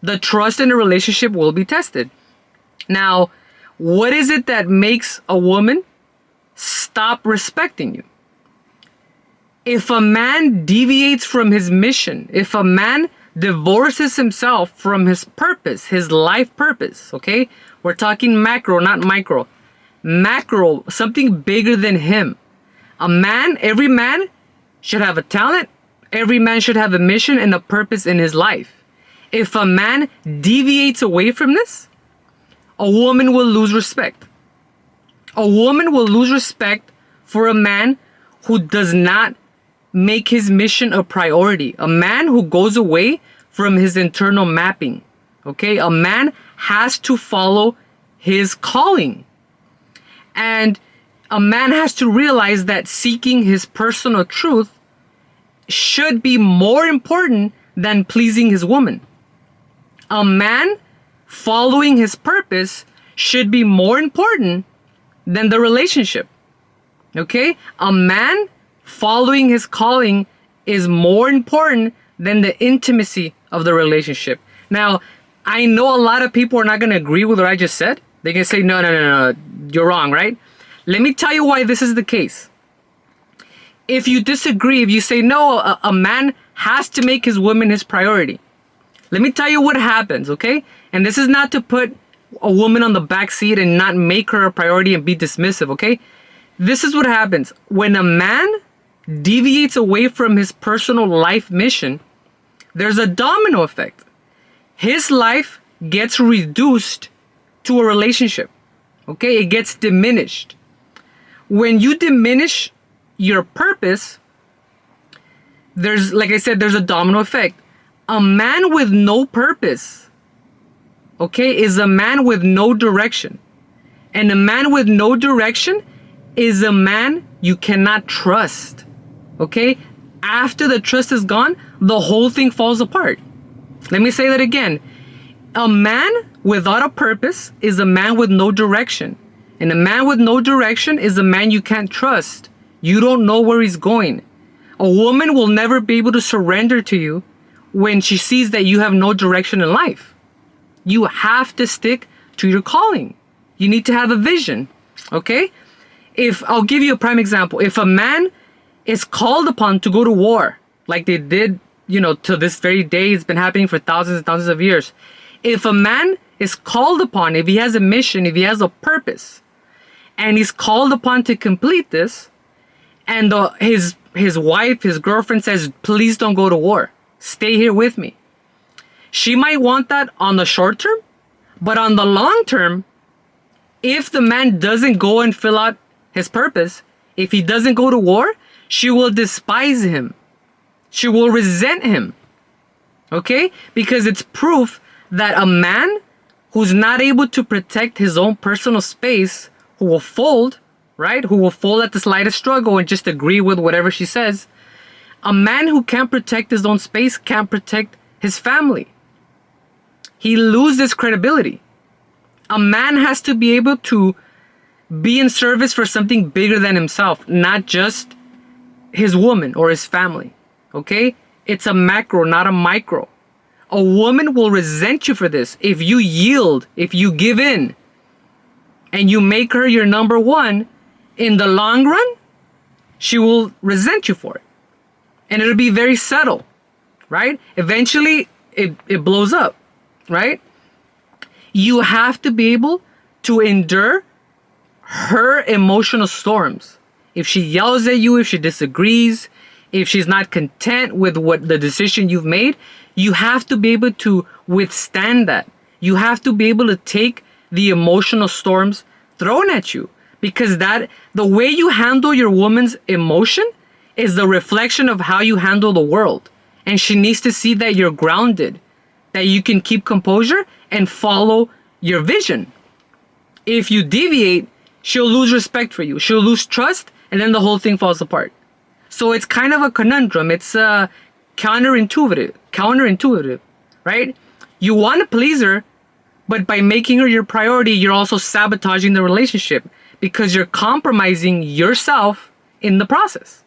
the trust in a relationship will be tested. Now, what is it that makes a woman stop respecting you? If a man deviates from his mission, if a man divorces himself from his purpose, his life purpose, okay? We're talking macro, not micro. Macro, something bigger than him. Every man should have a talent. Every man should have a mission and a purpose in his life. If a man deviates away from this, a woman will lose respect. A woman will lose respect for a man who does not make his mission a priority. A man who goes away from his internal mapping. Okay? A man has to follow his calling. And a man has to realize that seeking his personal truth should be more important than pleasing his woman. A man following his purpose should be more important than the relationship. Okay? A man following his calling is more important than the intimacy of the relationship. Now, I know a lot of people are not going to agree with what I just said. They can say, no, you're wrong, right? Let me tell you why this is the case. If you disagree, if you say, no, a man has to make his woman his priority. Let me tell you what happens, okay? And this is not to put a woman on the back seat and not make her a priority and be dismissive, okay? This is what happens. When a man deviates away from his personal life mission, there's a domino effect. His life gets reduced to a relationship, okay? It gets diminished. When you diminish your purpose, there's, like I said, there's a domino effect. A man with no purpose, okay, is a man with no direction. And a man with no direction is a man you cannot trust, okay? After the trust is gone, the whole thing falls apart. Let me say that again. A man without a purpose is a man with no direction. And a man with no direction is a man you can't trust. You don't know where he's going. A woman will never be able to surrender to you when she sees that you have no direction in life. You have to stick to your calling. You need to have a vision, okay? I'll give you a prime example. If a man is called upon to go to war, like they did, to this very day, it's been happening for thousands and thousands of years. If a man is called upon, if he has a mission, if he has a purpose, and he's called upon to complete this, and his wife, his girlfriend says, please don't go to war. Stay here with me. She might want that on the short term, but on the long term, if the man doesn't go and fill out his purpose, if he doesn't go to war, she will despise him. She will resent him. Okay? Because it's proof that a man who's not able to protect his own personal space, who will fold, right? Who will fold at the slightest struggle and just agree with whatever she says. A man who can't protect his own space can't protect his family. He loses credibility. A man has to be able to be in service for something bigger than himself, not just his woman or his family. Okay? It's a macro, not a micro. A woman will resent you for this. If you yield, if you give in, and you make her your number one, in the long run, she will resent you for it. And it'll be very subtle, right? Eventually, it blows up, right? You have to be able to endure her emotional storms. If she yells at you, if she disagrees, if she's not content with what the decision you've made, you have to be able to withstand that. You have to be able to take the emotional storms thrown at you, because the way you handle your woman's emotion is the reflection of how you handle the world. And she needs to see that you're grounded, that you can keep composure and follow your vision. If you deviate, she'll lose respect for you. She'll lose trust, and then the whole thing falls apart. So it's kind of a conundrum. It's counterintuitive, right? You want to please her, but by making her your priority, you're also sabotaging the relationship because you're compromising yourself in the process.